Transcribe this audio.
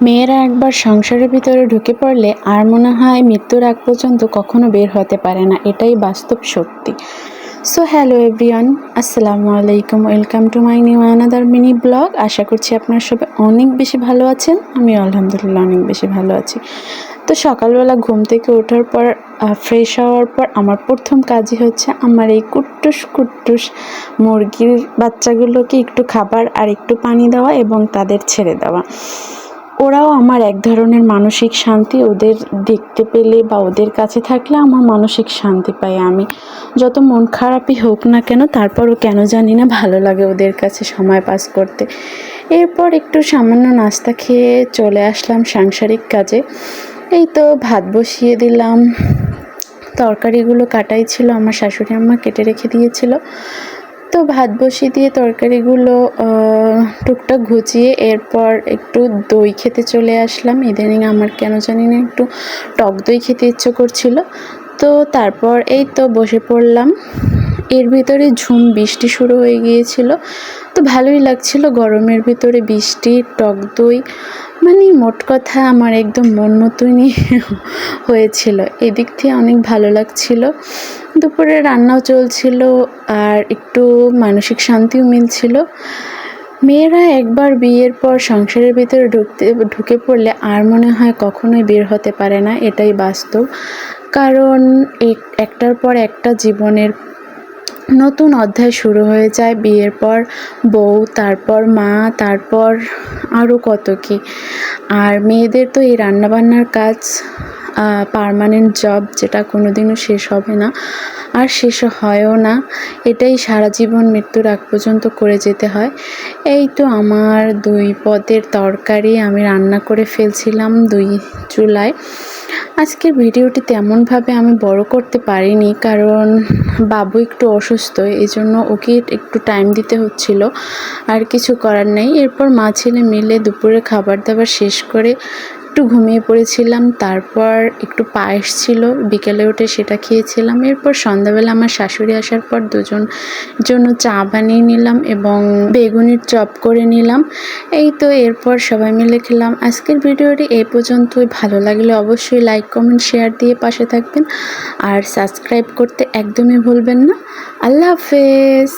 মেয়েরা একবার সংসারের ভিতরে ঢুকে পড়লে আর মনে হয় মৃত্যুর আগ পর্যন্ত কখনো বের হতে পারে না, এটাই বাস্তব সত্যি। সো হ্যালো এভরিওয়ান, আসসালামু আলাইকুম, welcome to my new another mini blog. আশা করছি আপনারা সবাই অনেক বেশি ভালো আছেন। আমি আলহামদুলিল্লাহ অনেক বেশি ভালো আছি। তো সকালবেলা ঘুম থেকে ওঠার পর ফ্রেশ হওয়ার পর আমার প্রথম কাজই হচ্ছে আমার এই কুট্টুস কুট্টুস মুরগির বাচ্চাগুলোকে একটু খাবার আর একটু পানি দেওয়া এবং তাদের ছেড়ে দেওয়া। ওরাও আমার এক ধরনের মানসিক শান্তি। ওদের দেখতে পেলে বা ওদের কাছে থাকলে আমার মানসিক শান্তি পাই আমি। যত মন খারাপই হোক না কেন, তারপরও কেন জানি না ভালো লাগে ওদের কাছে সময় পাস করতে। এরপর একটু সামান্য নাস্তা খেয়ে চলে আসলাম সাংসারিক কাজে। এই তো ভাত বসিয়ে দিলাম। তরকারিগুলো কাটাই ছিল, আমার শাশুড়ি আম্মা কেটে রেখে দিয়েছিল। তো ভাত বসিয়ে দিয়ে তরকারিগুলো টুকটাক ঘুচিয়ে এরপর একটু দই খেতে চলে আসলাম। ইদানিং আমার কেন জানি না একটু টক দই খেতে ইচ্ছে করছিল। তো তারপর এই তো বসে পড়লাম। এর ভিতরে ঝুম বৃষ্টি শুরু হয়ে গিয়েছিল। তো ভালোই লাগছিল গরমের ভিতরে বৃষ্টি, টক দই, মানে মোট কথা আমার একদম মন মতনই হয়েছিল। এদিক থেকে অনেক ভালো লাগছিল। দুপুরে রান্নাও চলছিল আর একটু মানসিক শান্তিও মিলছিল। মেয়েরা একবার বিয়ের পর সংসারের ভিতরে ঢুকে পড়লে আর মনে হয় কখনোই বের হতে পারে না, এটাই বাস্তব। কারণ একটার পর একটা জীবনের নতুন অধ্যায় শুরু হয়ে যায় বিয়ের পর। বউ, তারপর মা, তারপর আরও কত কি। আর মেয়েদের তো এই রান্নাবান্নার কাজ পার্মানেন্ট জব, যেটা কোনোদিনও শেষ হবে না আর শেষ হয়ও না। এটাই সারা জীবন মৃত্যুর আগ পর্যন্ত করে যেতে হয়। এই তো আমার 2 পদের তরকারি আমি রান্না করে ফেলছিলাম 2 চুলায়। আজকের ভিডিওটি তেমনভাবে আমি বড় করতে পারিনি, কারণ বাবু একটু অসুস্থ, এই জন্য ওকে একটু টাইম দিতে হচ্ছিল, আর কিছু করার নেই। এরপর মা ছেলে মিলে দুপুরে খাবার দাবার শেষ করে একটু ঘুমিয়ে পড়েছিলাম। তারপর একটু পায়েস ছিল, বিকেলে উঠে সেটা খেয়েছিলাম। এরপর সন্ধ্যাবেলা আমার শাশুড়ি আসার পর দুজন জন্য চা বানিয়ে নিলাম এবং বেগুনের চপ করে নিলাম। এই তো এরপর সবাই মিলে খেলাম। আজকের ভিডিওটি এই পর্যন্তই। ভালো লাগলে অবশ্যই লাইক, কমেন্ট, শেয়ার দিয়ে পাশে থাকবেন আর সাবস্ক্রাইব করতে একদমই ভুলবেন না। আল্লাহ হাফেজ।